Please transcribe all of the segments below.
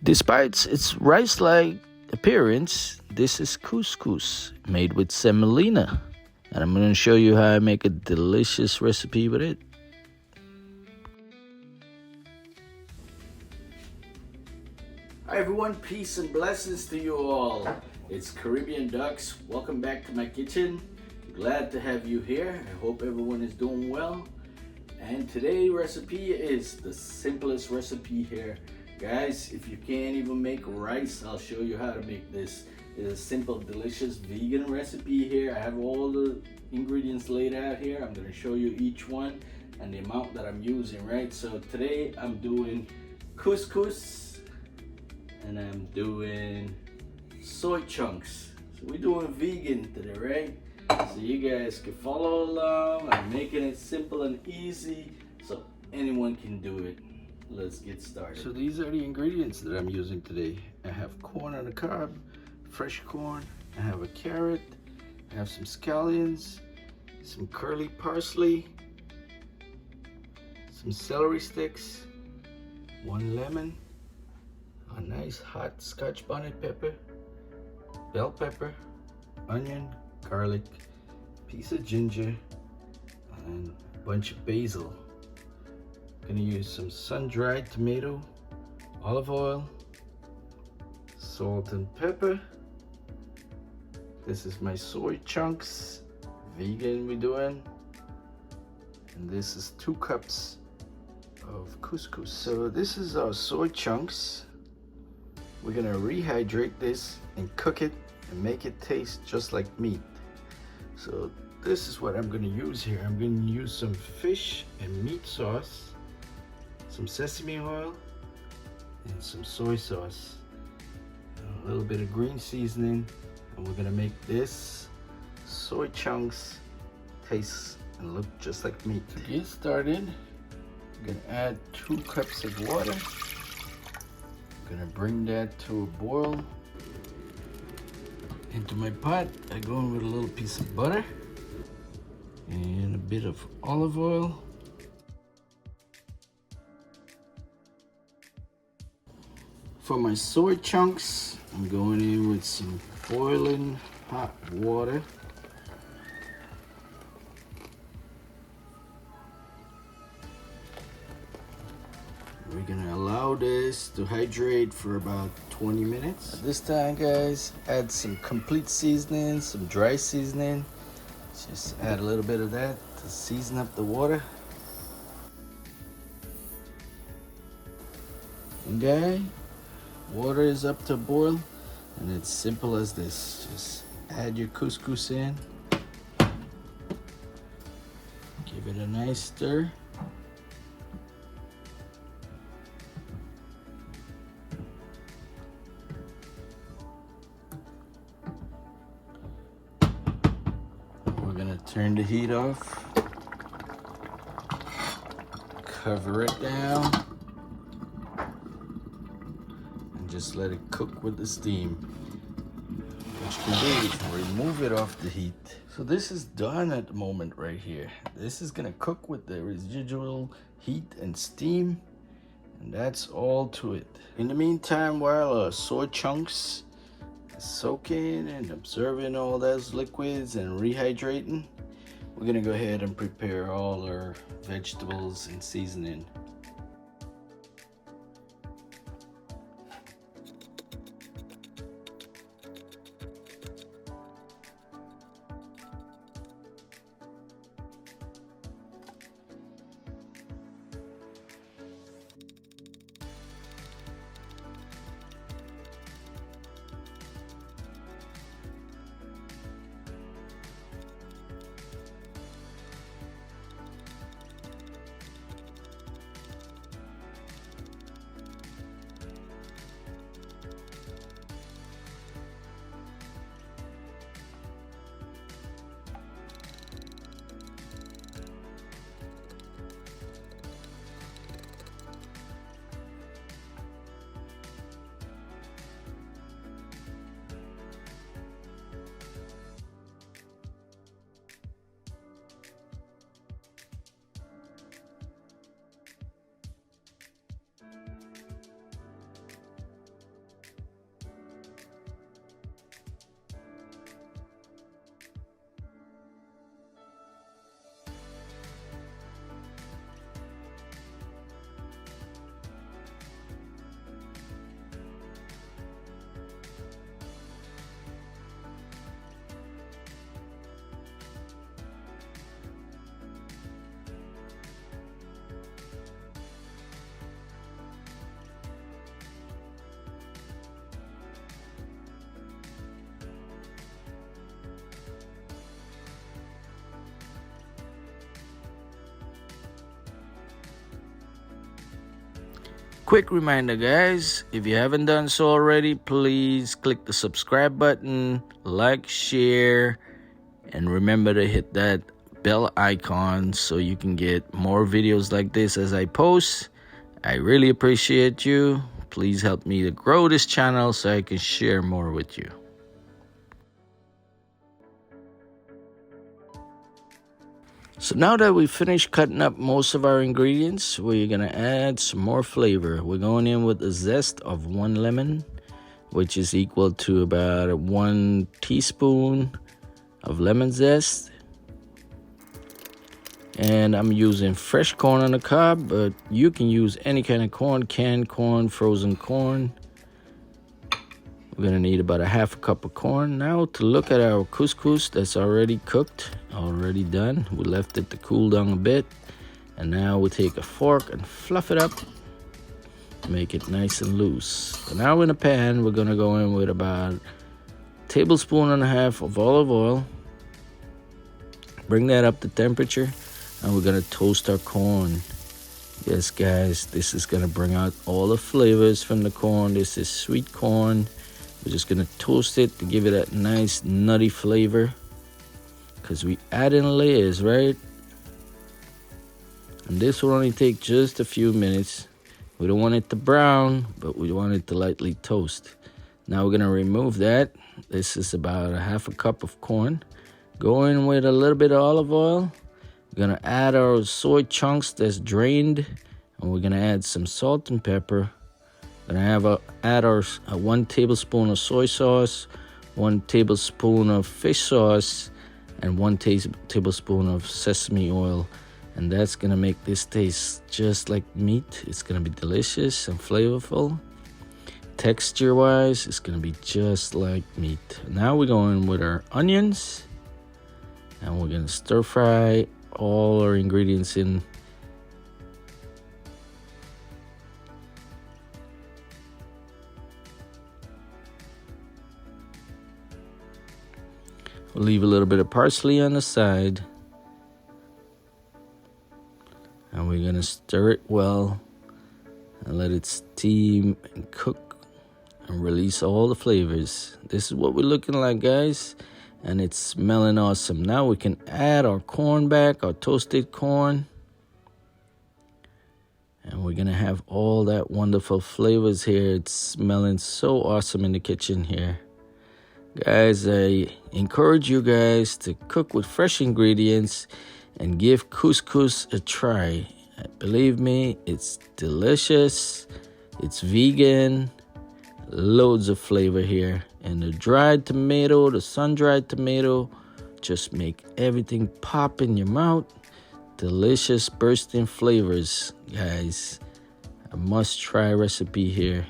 Despite its rice-like appearance, this is couscous made with semolina. And I'm going to show you how I make a delicious recipe with it. Hi everyone, peace and blessings to you all. It's Caribbean Ducks. Welcome back to my kitchen. Glad to have you here. I hope everyone is doing well. And today's recipe is the simplest recipe here. Guys, if you can't even make rice, I'll show you how to make this. It's a simple, delicious vegan recipe here. I have all the ingredients laid out here. I'm going to show you each one and the amount that I'm using, right? So today I'm doing couscous and I'm doing soy chunks. So we're doing vegan today, right? So you guys can follow along. I'm making it simple and easy so anyone can do it. Let's get started. So these are the ingredients that I'm using today. I have corn on the cob, fresh corn. I have a carrot. I have some scallions, some curly parsley, some celery sticks, 1 lemon, a nice hot Scotch bonnet pepper, bell pepper, onion, garlic, piece of ginger, and a bunch of basil. Gonna use some sun-dried tomato, olive oil, salt and pepper. This is my soy chunks, vegan we're doing. And this is 2 cups of couscous. So this is our soy chunks. We're gonna rehydrate this and cook it and make it taste just like meat. So this is what I'm gonna use here. I'm gonna use some fish and meat sauce, some sesame oil, and some soy sauce, a little bit of green seasoning, and we're gonna make this soy chunks taste and look just like meat. To get started, I'm gonna add 2 cups of water. I'm gonna bring that to a boil. Into my pot, I go in with a little piece of butter and a bit of olive oil. For my soy chunks, I'm going in with some boiling hot water. We're gonna allow this to hydrate for about 20 minutes. At this time, guys, add some complete seasoning, some dry seasoning. Just add a little bit of that to season up the water. Okay. Water is up to boil, and it's simple as this. Just add your couscous in, give it a nice stir. We're gonna turn the heat off, cover it down, just let it cook with the steam. What you can do is remove it off the heat. So this is done at the moment right here. This is gonna cook with the residual heat and steam, and that's all to it. In the meantime, while our soy chunks is soaking and absorbing all those liquids and rehydrating, we're gonna go ahead and prepare all our vegetables and seasoning. Quick reminder, guys, if you haven't done so already, please click the subscribe button, like, share, and remember to hit that bell icon so you can get more videos like this as I post. I really appreciate you. Please help me to grow this channel so I can share more with you. So now that we finished cutting up most of our ingredients, we're gonna add some more flavor. We're going in with the zest of 1 lemon, which is equal to about 1 teaspoon of lemon zest. And I'm using fresh corn on the cob, but you can use any kind of corn, canned corn, frozen corn. We're gonna need about 1/2 cup of corn. Now to look at our couscous that's already cooked, already done. We left it to cool down a bit. And now we take a fork and fluff it up, make it nice and loose. So now in a pan, we're gonna go in with about 1.5 tablespoons of olive oil. Bring that up to temperature, and we're gonna toast our corn. Yes, guys, this is gonna bring out all the flavors from the corn. This is sweet corn. We're just gonna toast it to give it that nice nutty flavor, because we add in layers, right? And this will only take just a few minutes. We don't want it to brown, but we want it to lightly toast. Now we're gonna remove that. This is about 1/2 cup of corn. Go in with a little bit of olive oil. We're gonna add our soy chunks that's drained, and we're gonna add some salt and pepper. We're gonna add our 1 tablespoon of soy sauce, 1 tablespoon of fish sauce, and 1 tablespoon of sesame oil. And that's gonna make this taste just like meat. It's gonna be delicious and flavorful. Texture wise, it's gonna be just like meat. Now we're going with our onions, and we're gonna stir fry all our ingredients in. We'll leave a little bit of parsley on the side, and we're gonna stir it well and let it steam and cook and release all the flavors. This is what we're looking like, guys, and it's smelling awesome. Now we can add our corn back, our toasted corn, and we're gonna have all that wonderful flavors here. It's smelling so awesome in the kitchen here. Guys, I encourage you guys to cook with fresh ingredients and give couscous a try. Believe me, it's delicious. It's vegan. Loads of flavor here. And the dried tomato, the sun-dried tomato, just make everything pop in your mouth. Delicious bursting flavors, guys. A must-try recipe here.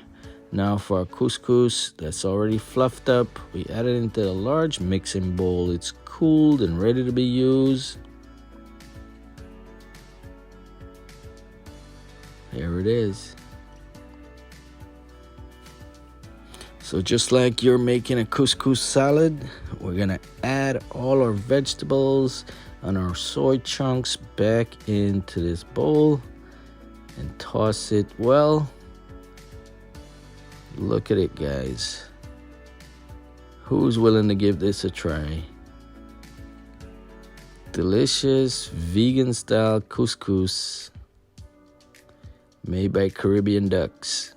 Now for our couscous that's already fluffed up, we add it into a large mixing bowl. It's cooled and ready to be used. There it is. So just like you're making a couscous salad, we're gonna add all our vegetables and our soy chunks back into this bowl and toss it well. Look at it, guys. Who's willing to give this a try? Delicious vegan style couscous made by Caribbean ducks.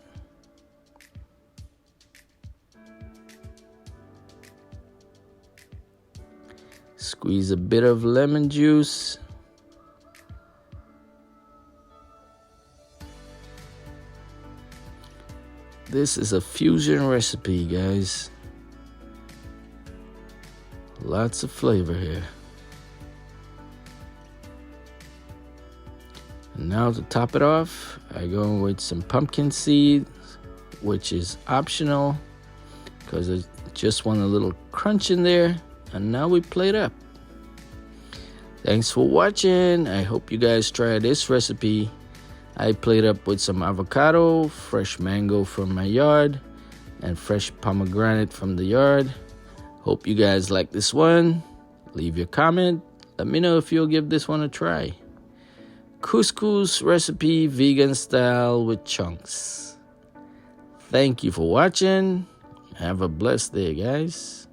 Squeeze a bit of lemon juice. This is a fusion recipe, guys. Lots of flavor here. And now to top it off, I go with some pumpkin seeds, which is optional because I just want a little crunch in there. And now we plate up. Thanks for watching. I hope you guys try this recipe. I played up with some avocado, fresh mango from my yard, and fresh pomegranate from the yard. Hope you guys like this one. Leave your comment. Let me know if you'll give this one a try. couscous recipe, vegan style with chunks. Thank you for watching. Have a blessed day, guys.